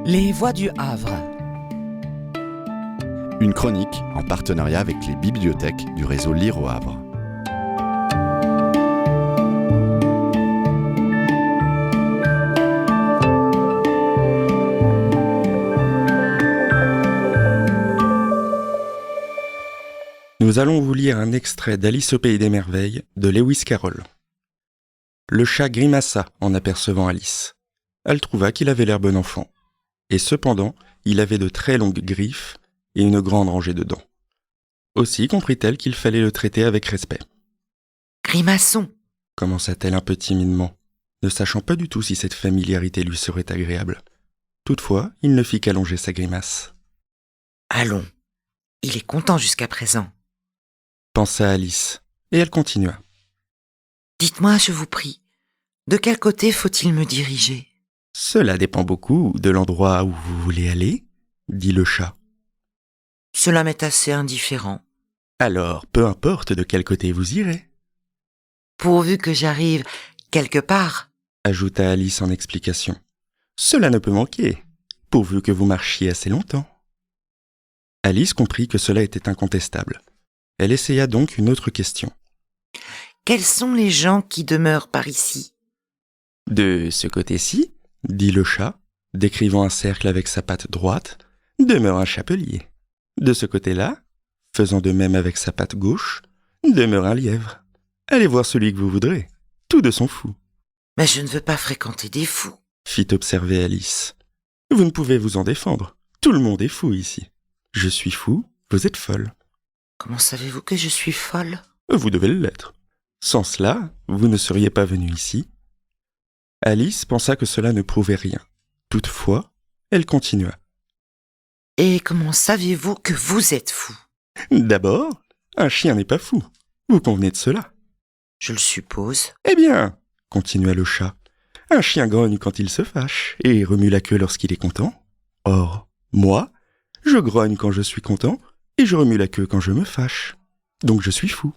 Les Voix du Havre. Une chronique en partenariat avec les bibliothèques du réseau Lire au Havre. Nous allons vous lire un extrait d'Alice au Pays des Merveilles de Lewis Carroll. Le chat grimaça en apercevant Alice. Elle trouva qu'il avait l'air bon enfant. Et cependant, il avait de très longues griffes et une grande rangée de dents. Aussi comprit-elle qu'il fallait le traiter avec respect. « Grimaçon !» commença-t-elle un peu timidement, ne sachant pas du tout si cette familiarité lui serait agréable. Toutefois, il ne fit qu'allonger sa grimace. « Allons, il est content jusqu'à présent. » pensa Alice, et elle continua. « Dites-moi, je vous prie, de quel côté faut-il me diriger ?» « Cela dépend beaucoup de l'endroit où vous voulez aller, » dit le chat. « Cela m'est assez indifférent. »« Alors, peu importe de quel côté vous irez. » Pourvu que j'arrive quelque part, » ajouta Alice en explication. « Cela ne peut manquer, pourvu que vous marchiez assez longtemps. » Alice comprit que cela était incontestable. Elle essaya donc une autre question. « Quels sont les gens qui demeurent par ici ?»« De ce côté-ci, dit le chat, décrivant un cercle avec sa patte droite, demeure un chapelier. De ce côté-là, faisant de même avec sa patte gauche, demeure un lièvre. Allez voir celui que vous voudrez, tous deux sont fous. »« Mais je ne veux pas fréquenter des fous, » fit observer Alice. « Vous ne pouvez vous en défendre, tout le monde est fou ici. Je suis fou, vous êtes folle. »« Comment savez-vous que je suis folle ?»« Vous devez l'être. Sans cela, vous ne seriez pas venu ici. » Alice pensa que cela ne prouvait rien. Toutefois, elle continua. « Et comment savez-vous que vous êtes fou ?»« D'abord, un chien n'est pas fou. Vous convenez de cela ?»« Je le suppose. »« Eh bien, continua le chat, un chien grogne quand il se fâche et remue la queue lorsqu'il est content. Or, moi, je grogne quand je suis content et je remue la queue quand je me fâche. Donc je suis fou. »«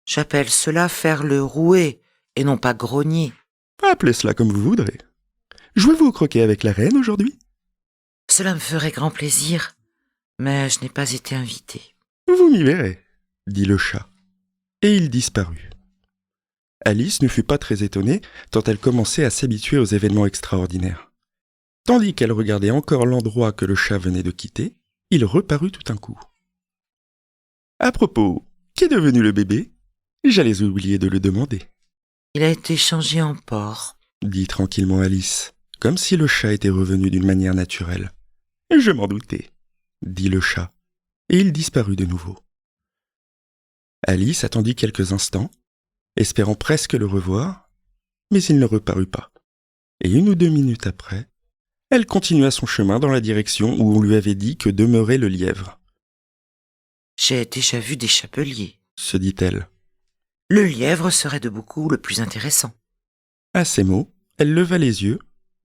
J'appelle cela faire le rouet et non pas grogner. » Appelez cela comme vous voudrez. Jouez-vous au croquet avec la reine aujourd'hui ? Cela me ferait grand plaisir, mais je n'ai pas été invité. Vous m'y verrez, dit le chat. Et il disparut. Alice ne fut pas très étonnée, tant elle commençait à s'habituer aux événements extraordinaires. Tandis qu'elle regardait encore l'endroit que le chat venait de quitter, il reparut tout d'un coup. « À propos, qu'est devenu le bébé ? J'allais oublier de le demander. » « Il a été changé en porc, » dit tranquillement Alice, comme si le chat était revenu d'une manière naturelle. « Je m'en doutais, » dit le chat, et il disparut de nouveau. Alice attendit quelques instants, espérant presque le revoir, mais il ne reparut pas. Et 1 ou 2 minutes après, elle continua son chemin dans la direction où on lui avait dit que demeurait le lièvre. « J'ai déjà vu des chapeliers, » se dit-elle. Le lièvre serait de beaucoup le plus intéressant. À ces mots, elle leva les yeux,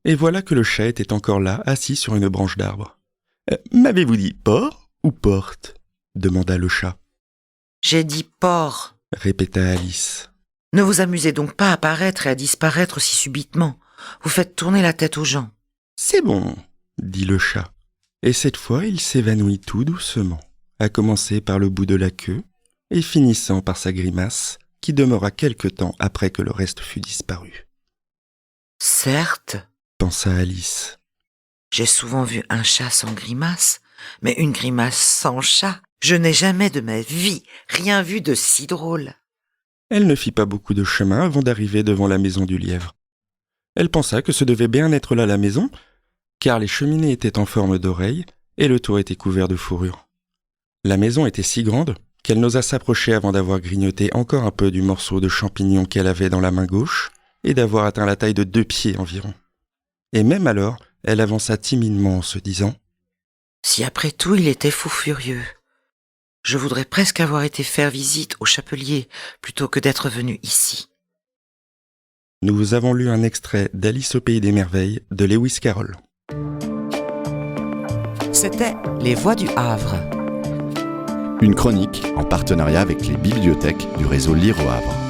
et voilà que le chat était encore là, assis sur une branche d'arbre. « M'avez-vous dit porc ou porte ?» demanda le chat. « J'ai dit porc, » répéta Alice. « Ne vous amusez donc pas à apparaître et à disparaître si subitement. Vous faites tourner la tête aux gens. »« C'est bon, » dit le chat. Et cette fois, il s'évanouit tout doucement, à commencer par le bout de la queue, et finissant par sa grimace, qui demeura quelque temps après que le reste fut disparu. « Certes, » pensa Alice. « j'ai souvent vu un chat sans grimace, mais une grimace sans chat, je n'ai jamais de ma vie rien vu de si drôle. » Elle ne fit pas beaucoup de chemin avant d'arriver devant la maison du lièvre. Elle pensa que ce devait bien être là la maison, car les cheminées étaient en forme d'oreille et le toit était couvert de fourrure. La maison était si grande qu'elle n'osa s'approcher avant d'avoir grignoté encore un peu du morceau de champignon qu'elle avait dans la main gauche et d'avoir atteint la taille de 2 pieds environ. Et même alors, elle avança timidement en se disant « Si après tout il était fou furieux, je voudrais presque avoir été faire visite au chapelier plutôt que d'être venu ici. » Nous vous avons lu un extrait d'Alice au Pays des Merveilles de Lewis Carroll. C'était Les Voix du Havre. Une chronique en partenariat avec les bibliothèques du réseau Lire au Havre.